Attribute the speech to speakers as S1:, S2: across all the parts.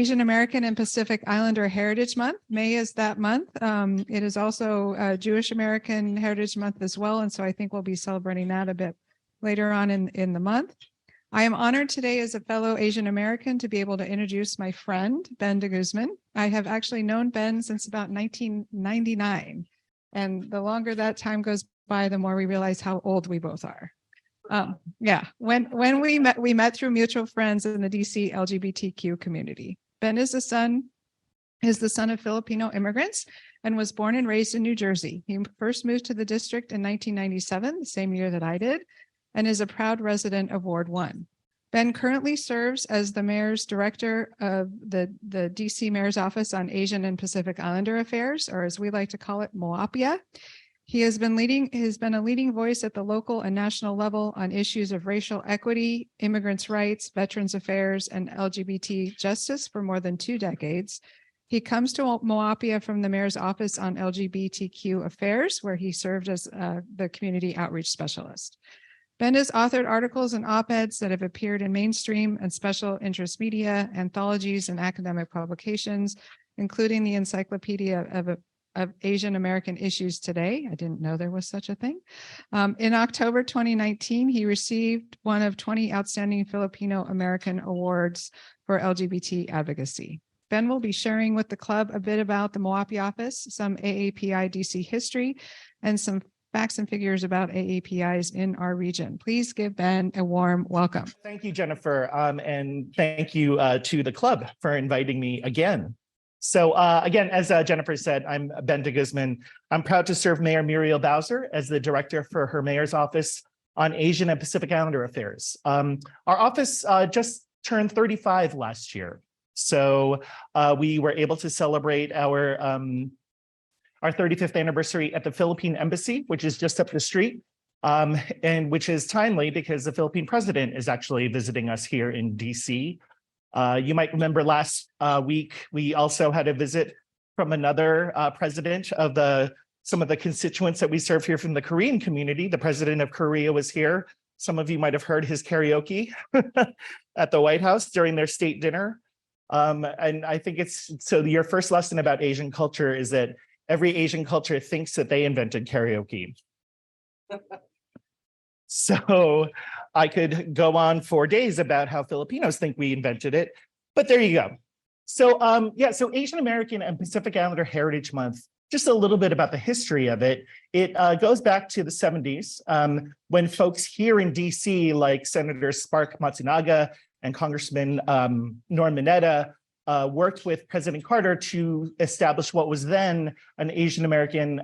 S1: Asian American and Pacific Islander Heritage Month. May is that month. It is also Jewish American Heritage Month as well. And so I think we'll be celebrating that a bit later on in the month. I am honored today as a fellow Asian American to be able to introduce my friend, Ben de Guzman. I have actually known Ben since about 1999. And the longer that time goes by, the more we realize how old we both are. Yeah, when we met through mutual friends in the DC LGBTQ community. Ben is the son of Filipino immigrants and was born and raised in New Jersey. He first moved to the district in 1997, the same year that I did, and is a proud resident of Ward 1. Ben currently serves as the mayor's director of the DC Mayor's Office on Asian and Pacific Islander Affairs, or as we like to call it, MOAPIA. He has been a leading voice at the local and national level on issues of racial equity, immigrants' rights, veterans affairs, and LGBT justice for more than 2 decades. He comes to MOAPIA from the Mayor's Office on LGBTQ Affairs, where he served as the community outreach specialist. Ben has authored articles and op-eds that have appeared in mainstream and special interest media, anthologies, and academic publications, including the Encyclopedia of Asian American Issues Today. I didn't know there was such a thing. In October 2019, he received one of 20 Outstanding Filipino American Awards for LGBT Advocacy. Ben will be sharing with the club a bit about the MOAPI office, some AAPI DC history, and some facts and figures about AAPIs in our region. Please give Ben a warm welcome.
S2: Thank you, Jennifer, and thank you to the club for inviting me again. So again, as Jennifer said, I'm Ben de Guzman. I'm proud to serve Mayor Muriel Bowser as the director for her mayor's office on Asian and Pacific Islander Affairs. Our office just turned 35 last year. So we were able to celebrate our 35th anniversary at the Philippine Embassy, which is just up the street, and which is timely because the Philippine president is actually visiting us here in DC. You might remember last week, we also had a visit from another president of some of the constituents that we serve here from the Korean community. The president of Korea was here. Some of you might have heard his karaoke at the White House during their state dinner. And I think so your first lesson about Asian culture is that every Asian culture thinks that they invented karaoke. So I could go on for days about how Filipinos think we invented it, but there you go. So so Asian American and Pacific Islander Heritage Month, just a little bit about the history of it. It goes back to the 70s when folks here in DC, like Senator Spark Matsunaga and Congressman Norm Mineta, worked with President Carter to establish what was then an Asian American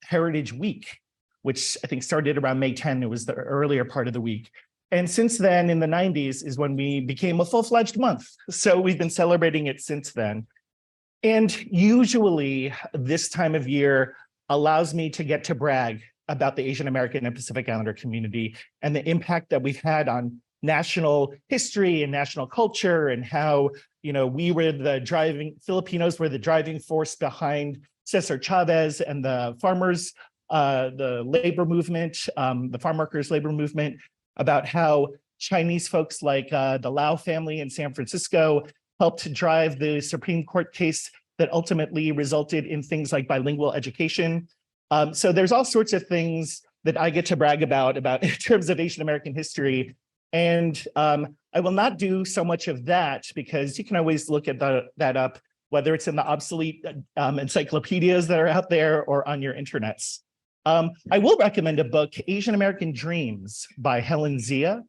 S2: Heritage Week, which I think started around May 10. It was the earlier part of the week. And since then, in the 90s, is when we became a full-fledged month. So we've been celebrating it since then. And usually this time of year allows me to get to brag about the Asian American and Pacific Islander community and the impact that we've had on national history and national culture, and how, we were Filipinos were the driving force behind Cesar Chavez and the farmers, the labor movement, the farm workers labor movement, about how Chinese folks like the Lau family in San Francisco helped drive the Supreme Court case that ultimately resulted in things like bilingual education. So there's all sorts of things that I get to brag about in terms of Asian American history. And I will not do so much of that because you can always look at that up, whether it's in the obsolete encyclopedias that are out there or on your internets. I will recommend a book, Asian American Dreams by Helen Zia.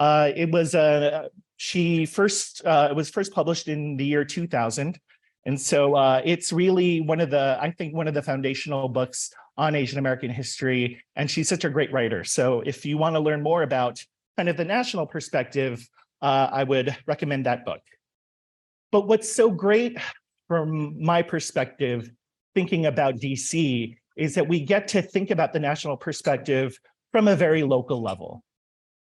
S2: It was first published in the year 2000. And so it's really one of the foundational books on Asian American history. And she's such a great writer. So if you want to learn more about kind of the national perspective, I would recommend that book. But what's so great from my perspective, thinking about DC, is that we get to think about the national perspective from a very local level,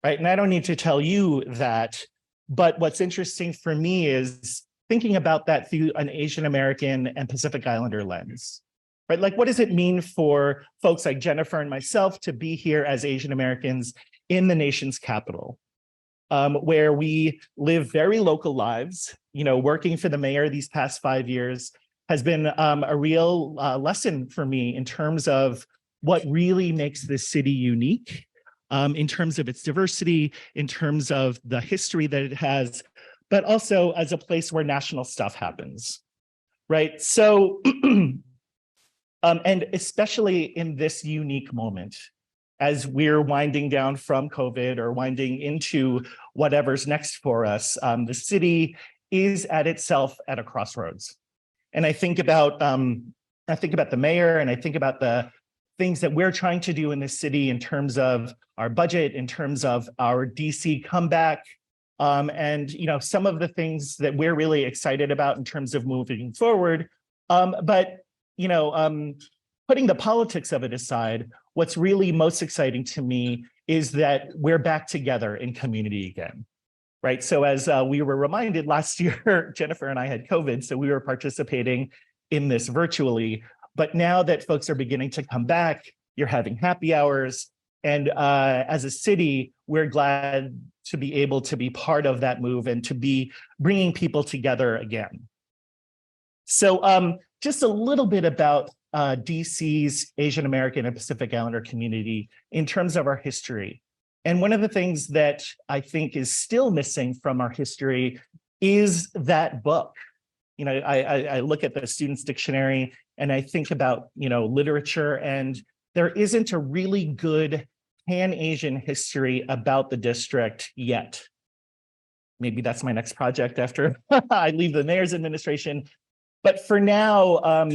S2: right? And I don't need to tell you that, but what's interesting for me is thinking about that through an Asian American and Pacific Islander lens, right? Like, what does it mean for folks like Jennifer and myself to be here as Asian Americans in the nation's capital? where we live very local lives. You know, working for the mayor these past 5 years has been a real lesson for me in terms of what really makes this city unique, in terms of its diversity, in terms of the history that it has, but also as a place where national stuff happens, right? So, and especially in this unique moment, as we're winding down from COVID or winding into whatever's next for us, the city is at itself at a crossroads. And I think about the mayor, and I think about the things that we're trying to do in this city in terms of our budget, in terms of our DC comeback, and you know, some of the things that we're really excited about in terms of moving forward. But you know, putting the politics of it aside, what's really most exciting to me is that we're back together in community again. Right. So as we were reminded last year, Jennifer and I had COVID, so we were participating in this virtually. But now that folks are beginning to come back, you're having happy hours. And as a city, we're glad to be able to be part of that move and to be bringing people together again. So just a little bit about DC's Asian American and Pacific Islander community in terms of our history. And one of the things that I think is still missing from our history is that book. You know, I look at the Student's Dictionary and I think about, you know, literature, and there isn't a really good Pan-Asian history about the district yet. Maybe that's my next project after I leave the mayor's administration. But for now,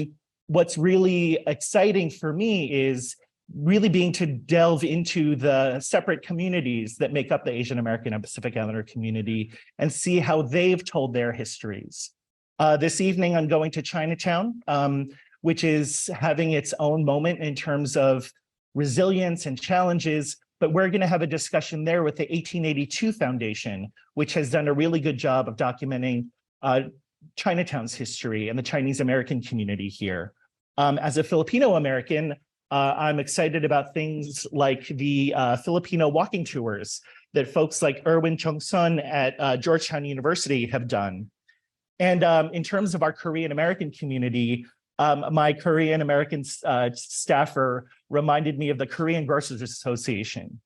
S2: what's really exciting for me is really being to delve into the separate communities that make up the Asian American and Pacific Islander community and see how they've told their histories. This evening, I'm going to Chinatown, which is having its own moment in terms of resilience and challenges, but we're going to have a discussion there with the 1882 Foundation, which has done a really good job of documenting Chinatown's history and the Chinese American community here. As a Filipino American, I'm excited about things like the Filipino walking tours that folks like Erwin Chongsun at Georgetown University have done. And in terms of our Korean American community, my Korean American staffer reminded me of the Korean Grocers Association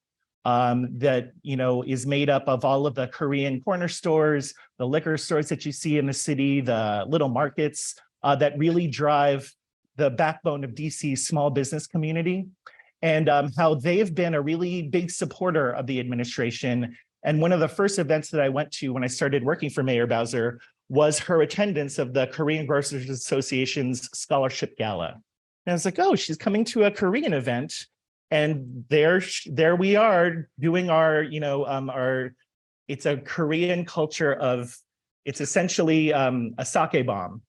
S2: that, you know, is made up of all of the Korean corner stores, the liquor stores that you see in the city, the little markets that really drive the backbone of DC's small business community, and how they've been a really big supporter of the administration. And one of the first events that I went to when I started working for Mayor Bowser was her attendance of the Korean Grocers Association's Scholarship Gala. And I was like, oh, she's coming to a Korean event. And there we are doing our, you know, it's a Korean culture of, it's essentially a sake bomb,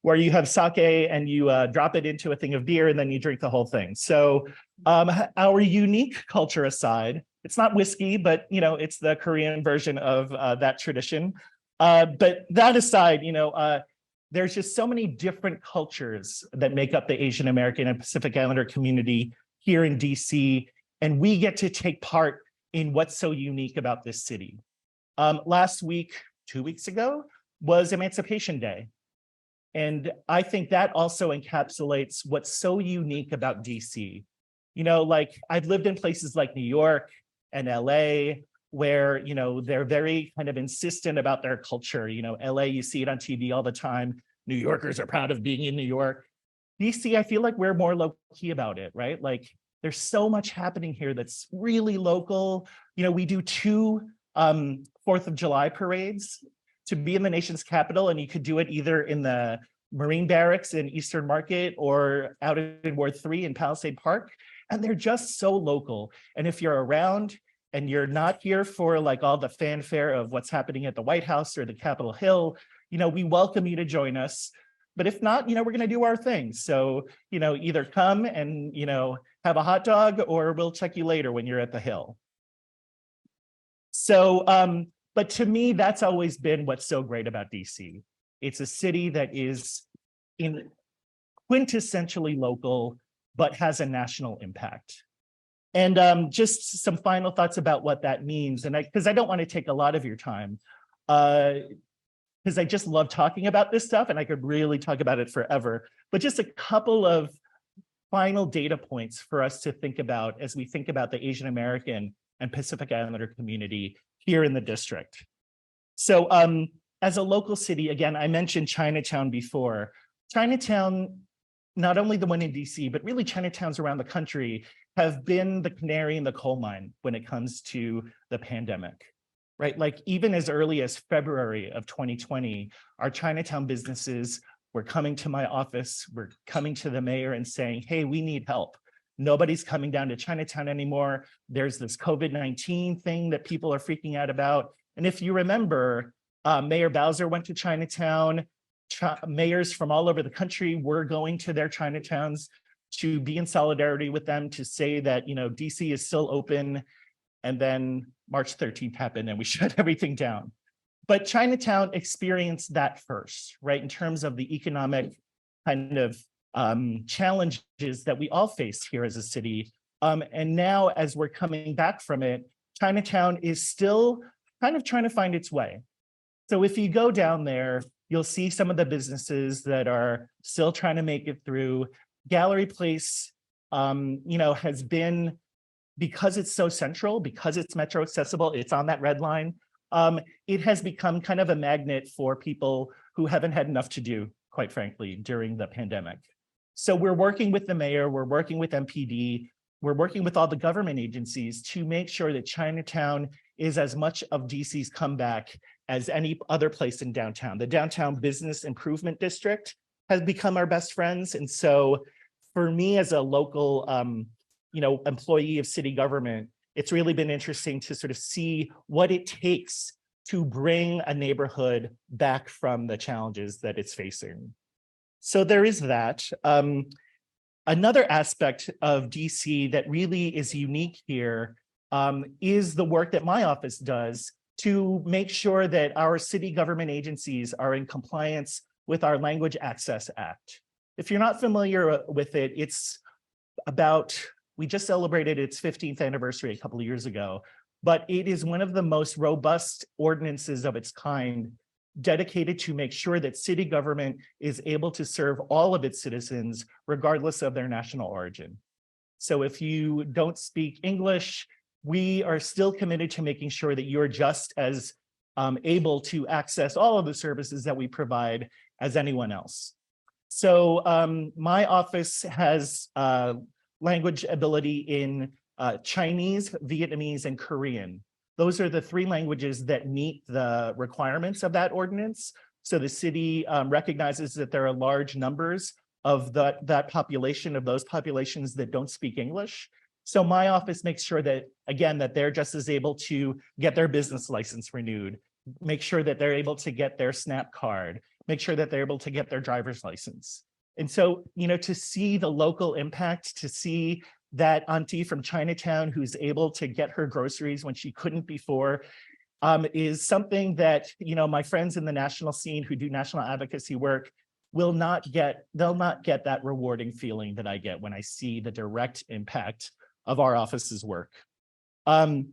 S2: where you have sake and you drop it into a thing of beer and then you drink the whole thing. So our unique culture aside, it's not whiskey, but you know, it's the Korean version of that tradition. But that aside, you know, there's just so many different cultures that make up the Asian American and Pacific Islander community here in DC, and we get to take part in what's so unique about this city. Last week, 2 weeks ago, was Emancipation Day. And I think that also encapsulates what's so unique about DC. You know, like I've lived in places like New York and LA, where, you know, they're very kind of insistent about their culture. You know, LA, you see it on TV all the time. New Yorkers are proud of being in New York. DC, I feel like we're more low-key about it, right? Like there's so much happening here that's really local. You know, we do 2 4th of July parades to be in the nation's capital, and you could do it either in the Marine Barracks in Eastern Market or out in Ward 3 in Palisade Park. And they're just so local. And if you're around and you're not here for like all the fanfare of what's happening at the White House or the Capitol Hill, you know, we welcome you to join us. But if not, you know, we're going to do our thing. So, you know, either come and, you know, have a hot dog, or we'll check you later when you're at the Hill. So, but to me, that's always been what's so great about DC. It's a city that is quintessentially local, but has a national impact. And just some final thoughts about what that means. And because I don't want to take a lot of your time, because I just love talking about this stuff and I could really talk about it forever. But just a couple of final data points for us to think about as we think about the Asian American and Pacific Islander community here in the district. So as a local city, again, I mentioned Chinatown before. Chinatown, not only the one in DC, but really Chinatowns around the country have been the canary in the coal mine when it comes to the pandemic, right? Like even as early as February of 2020, our Chinatown businesses were coming to my office, we're coming to the mayor and saying, hey, we need help. Nobody's coming down to Chinatown anymore. There's this COVID-19 thing that people are freaking out about. And if you remember, Mayor Bowser went to Chinatown. Mayors from all over the country were going to their Chinatowns to be in solidarity with them, to say that, you know, DC is still open. And then March 13th happened and we shut everything down. But Chinatown experienced that first, right? In terms of the economic kind of challenges that we all face here as a city. And now as we're coming back from it, Chinatown is still kind of trying to find its way. So if you go down there, you'll see some of the businesses that are still trying to make it through. Gallery Place, you know, has been, because it's so central, because it's metro accessible, it's on that red line. It has become kind of a magnet for people who haven't had enough to do, quite frankly, during the pandemic. So we're working with the mayor, we're working with MPD, we're working with all the government agencies to make sure that Chinatown is as much of DC's comeback as any other place in downtown. The Downtown Business Improvement District has become our best friends. And so for me as a local you know, employee of city government, it's really been interesting to sort of see what it takes to bring a neighborhood back from the challenges that it's facing. So there is that. Another aspect of DC that really is unique here is the work that my office does to make sure that our city government agencies are in compliance with our Language Access Act. If you're not familiar with it, it's about, we just celebrated its 15th anniversary a couple of years ago, but it is one of the most robust ordinances of its kind, dedicated to make sure that city government is able to serve all of its citizens, regardless of their national origin. So if you don't speak English, we are still committed to making sure that you're just as able to access all of the services that we provide as anyone else. So my office has language ability in Chinese, Vietnamese, and Korean. Those are the 3 languages that meet the requirements of that ordinance. So the city recognizes that there are large numbers of that population, of those populations that don't speak English. So my office makes sure that, again, that they're just as able to get their business license renewed, make sure that they're able to get their SNAP card, make sure that they're able to get their driver's license. And so, you know, to see the local impact, to see that auntie from Chinatown who's able to get her groceries when she couldn't before, is something that, you know, my friends in the national scene who do national advocacy work will not get, they'll not get that rewarding feeling that I get when I see the direct impact of our office's work. And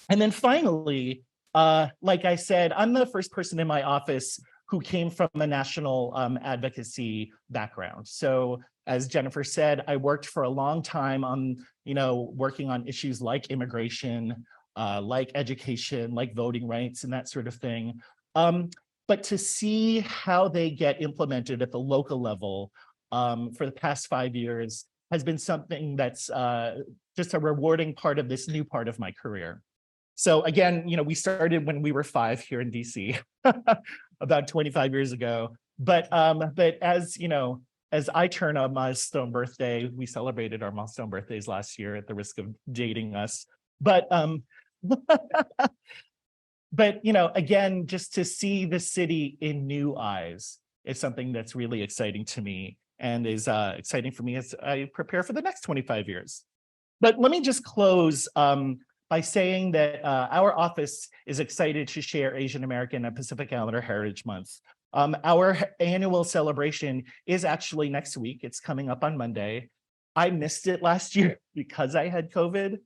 S2: then finally, like I said, I'm the first person in my office who came from a national advocacy background. So as Jennifer said, I worked for a long time on, you know, working on issues like immigration, like education, like voting rights and that sort of thing. But to see how they get implemented at the local level for the past 5 years has been something that's just a rewarding part of this new part of my career. So again, you know, we started when we were 5 here in DC about 25 years ago. But as you know, as I turn a milestone birthday, we celebrated our milestone birthdays last year at the risk of dating us. But but you know, again, just to see the city in new eyes is something that's really exciting to me and is exciting for me as I prepare for the next 25 years. But let me just close by saying that our office is excited to share Asian American and Pacific Islander Heritage Month. Our annual celebration is actually next week. It's coming up on Monday. I missed it last year because I had COVID.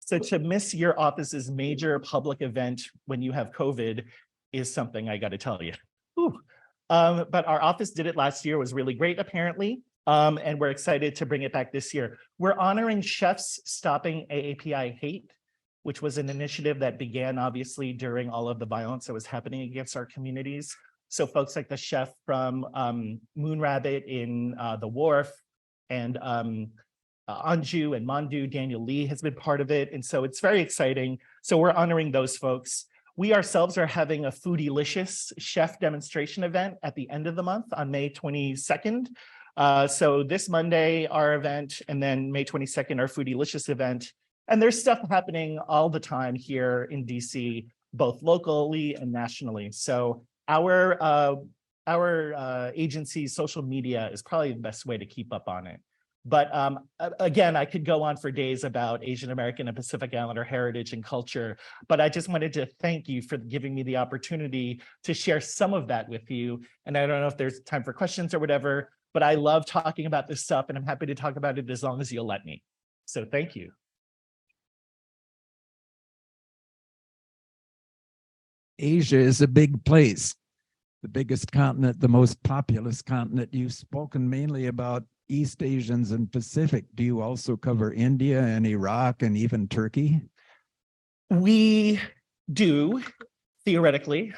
S2: So to miss your office's major public event when you have COVID is something I got to tell you. Whew. But our office did it last year, was really great, apparently. And we're excited to bring it back this year. We're honoring chefs stopping AAPI hate, which was an initiative that began obviously during all of the violence that was happening against our communities. So folks like the chef from Moon Rabbit in the Wharf, and Anju and Mandu, Daniel Lee has been part of it. And so it's very exciting. So we're honoring those folks. We ourselves are having a Foodylicious chef demonstration event at the end of the month on May 22nd. So this Monday, our event, and then May 22nd, our Foodylicious event. And there's stuff happening all the time here in DC, both locally and nationally. So our agency's social media is probably the best way to keep up on it. But again, I could go on for days about Asian American and Pacific Islander heritage and culture, but I just wanted to thank you for giving me the opportunity to share some of that with you. And I don't know if there's time for questions or whatever, but I love talking about this stuff and I'm happy to talk about it as long as you'll let me. So thank you.
S3: Asia is a big place, the biggest continent, the most populous continent. You've spoken mainly about East Asians and Pacific. Do you also cover India and Iraq and even Turkey?
S2: We do, theoretically.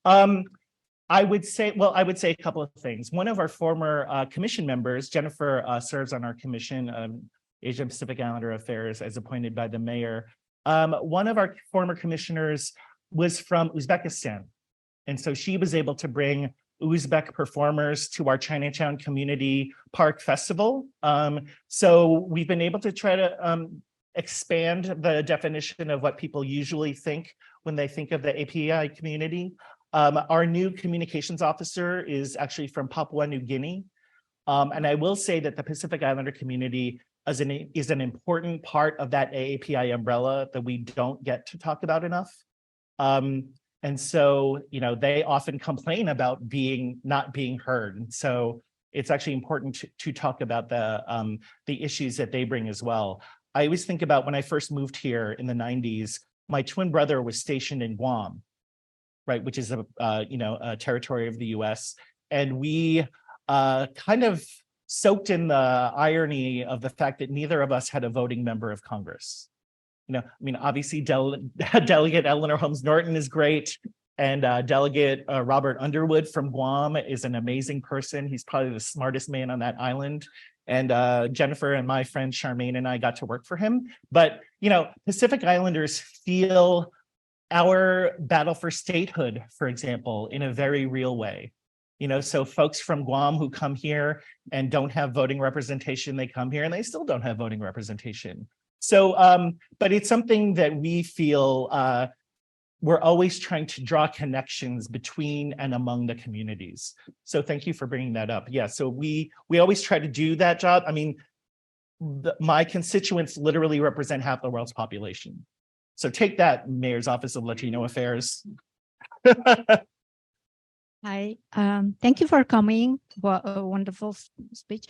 S2: I would say a couple of things. One of our former commission members, Jennifer, serves on our commission, Asia Pacific Islander Affairs, as appointed by the mayor. One of our former commissioners was from Uzbekistan. And so she was able to bring Uzbek performers to our Chinatown Community Park Festival. So we've been able to try to expand the definition of what people usually think when they think of the API community. Our new communications officer is actually from Papua New Guinea. And I will say that the Pacific Islander community is an important part of that AAPI umbrella that we don't get to talk about enough. And so, you know, they often complain about not being heard. And so it's actually important to talk about the issues that they bring as well. I always think about when I first moved here in the 90s, my twin brother was stationed in Guam, right, which is a territory of the US. And we kind of soaked in the irony of the fact that neither of us had a voting member of Congress. You know, I mean, obviously, Delegate Eleanor Holmes Norton is great, and Delegate Robert Underwood from Guam is an amazing person. He's probably the smartest man on that island. And Jennifer and my friend Charmaine and I got to work for him. But, you know, Pacific Islanders feel our battle for statehood, for example, in a very real way. You know, so folks from Guam who come here and don't have voting representation, they come here and they still don't have voting representation. So, but it's something that we feel we're always trying to draw connections between and among the communities. So thank you for bringing that up. Yeah, so we always try to do that job. I mean, my constituents literally represent half the world's population. So take that, Mayor's Office of Latino Affairs.
S4: Hi, thank you for coming. A wonderful speech.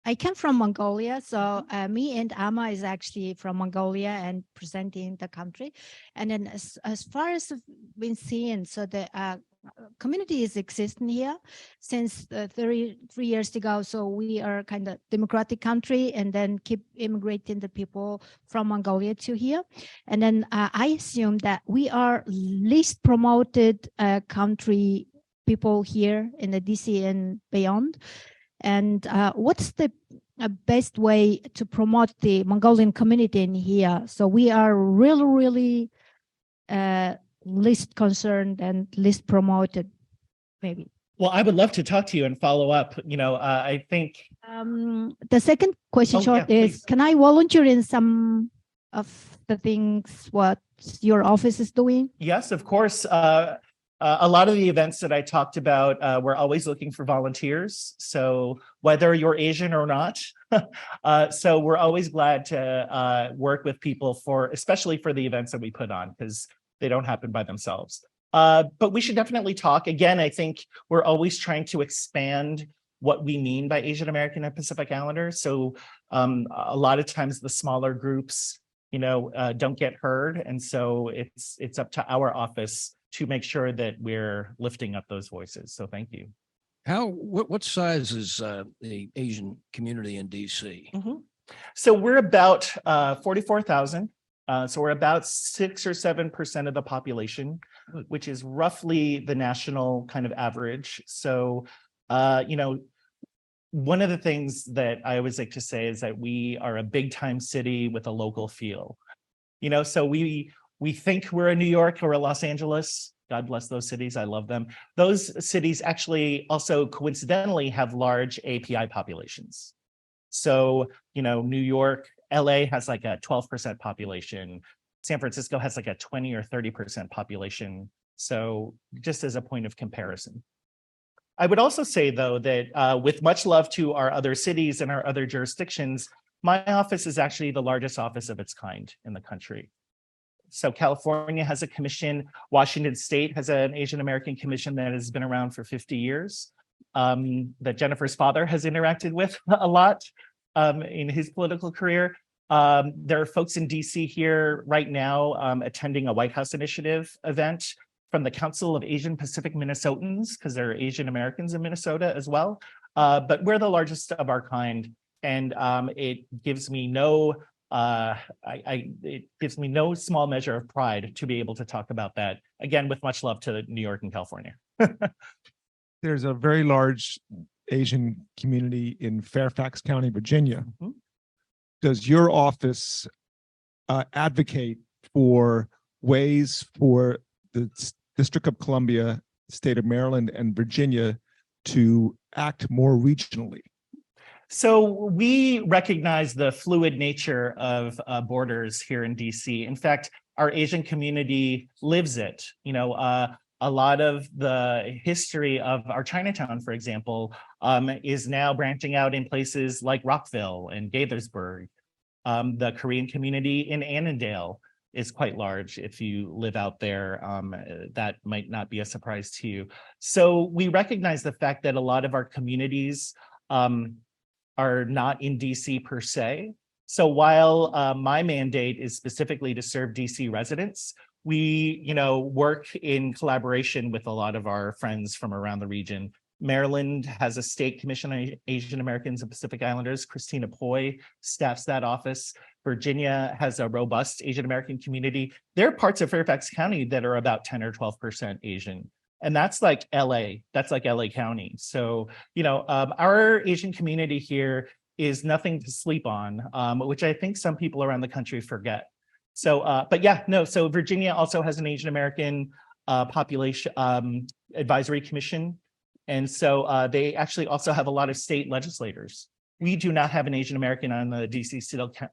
S4: I came from Mongolia, so me and Amma is actually from Mongolia and presenting the country. And then as far as I've been seeing, so the community is existing here since 33 years ago. So we are kind of democratic country and then keep immigrating the people from Mongolia to here. And then I assume that we are least promoted country people here in the DC and beyond. And what's the best way to promote the Mongolian community in here? So we are really least concerned and least promoted, maybe.
S2: Well, I would love to talk to you and follow up. You know, I think.
S4: The second question is, please. Can I volunteer in some of the things what your office is doing?
S2: Yes, of course. A lot of the events that I talked about, we're always looking for volunteers. So whether you're Asian or not, so we're always glad to work with people especially for the events that we put on, because they don't happen by themselves. But we should definitely talk. Again, I think we're always trying to expand what we mean by Asian American and Pacific Islander. So a lot of times the smaller groups, don't get heard. And so it's up to our office to make sure that we're lifting up those voices. So thank you.
S5: What size is the Asian community in DC?
S2: So we're about 44,000. So we're about 6 or 7% of the population, which is roughly the national kind of average. So, one of the things that I always like to say is that we are a big time city with a local feel. So we think we're a New York or a Los Angeles. God bless those cities. I love them. Those cities actually also coincidentally have large API populations. So, New York, LA has like a 12% population. San Francisco has like a 20 or 30% population. So just as a point of comparison. I would also say, though, that with much love to our other cities and our other jurisdictions, my office is actually the largest office of its kind in the country. So California has a commission. Washington State has an Asian American commission that has been around for 50 years, that Jennifer's father has interacted with a lot in his political career. There are folks in DC here right now attending a White House Initiative event from the Council of Asian Pacific Minnesotans, because there are Asian Americans in Minnesota as well. But we're the largest of our kind, and it gives me no small measure of pride to be able to talk about that, again, with much love to New York and California.
S6: There's a very large Asian community in Fairfax County, Virginia. Does your office advocate for ways for the District of Columbia, state of Maryland, and Virginia to act more regionally?
S2: So we recognize the fluid nature of borders here in DC. In fact, our Asian community lives it. A lot of the history of our Chinatown, for example, is now branching out in places like Rockville and Gaithersburg. The Korean community in Annandale is quite large. If you live out there, that might not be a surprise to you. So we recognize the fact that a lot of our communities are not in DC per se. So while my mandate is specifically to serve DC residents, we work in collaboration with a lot of our friends from around the region. Maryland has a state commission on Asian Americans and Pacific Islanders. Christina Poi staffs that office. Virginia has a robust Asian American community. There are parts of Fairfax County that are about 10 or 12% Asian. And that's like LA, that's like LA County. So, our Asian community here is nothing to sleep on, which I think some people around the country forget. So, so Virginia also has an Asian American population advisory commission. And so they actually also have a lot of state legislators. We do not have an Asian American on the DC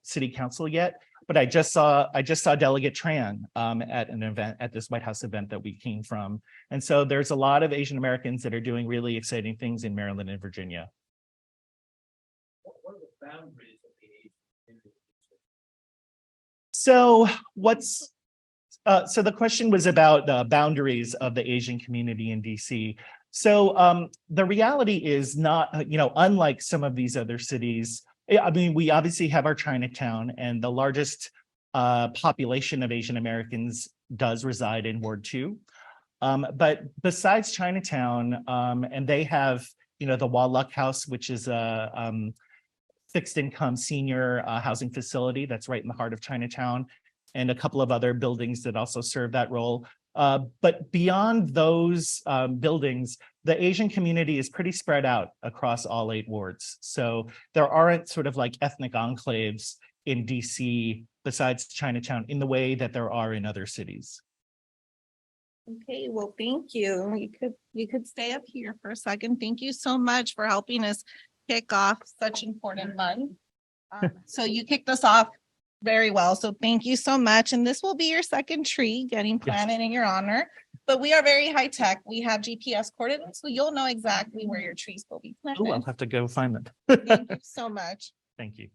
S2: City Council yet, but I just saw Delegate Tran at an event, at this White House event that we came from. And so there's a lot of Asian Americans that are doing really exciting things in Maryland and Virginia.
S5: What are the boundaries of the Asian community?
S2: So so the question was about the boundaries of the Asian community in DC. So the reality is not, unlike some of these other cities, we obviously have our Chinatown, and the largest population of Asian Americans does reside in Ward 2. But besides Chinatown, and they have, the Wall-Luck House, which is a fixed income senior housing facility that's right in the heart of Chinatown, and a couple of other buildings that also serve that role. But beyond those buildings, the Asian community is pretty spread out across all 8 wards. So there aren't sort of like ethnic enclaves in DC besides Chinatown in the way that there are in other cities.
S7: Okay, well, thank you. You could stay up here for a second. Thank you so much for helping us kick off such important month. So you kicked us off very well. So thank you so much. And this will be your second tree getting planted in your honor. But we are very high tech. We have GPS coordinates, so you'll know exactly where your trees will be planted.
S2: Oh, I'll have to go find them.
S7: Thank you so much.
S2: Thank you.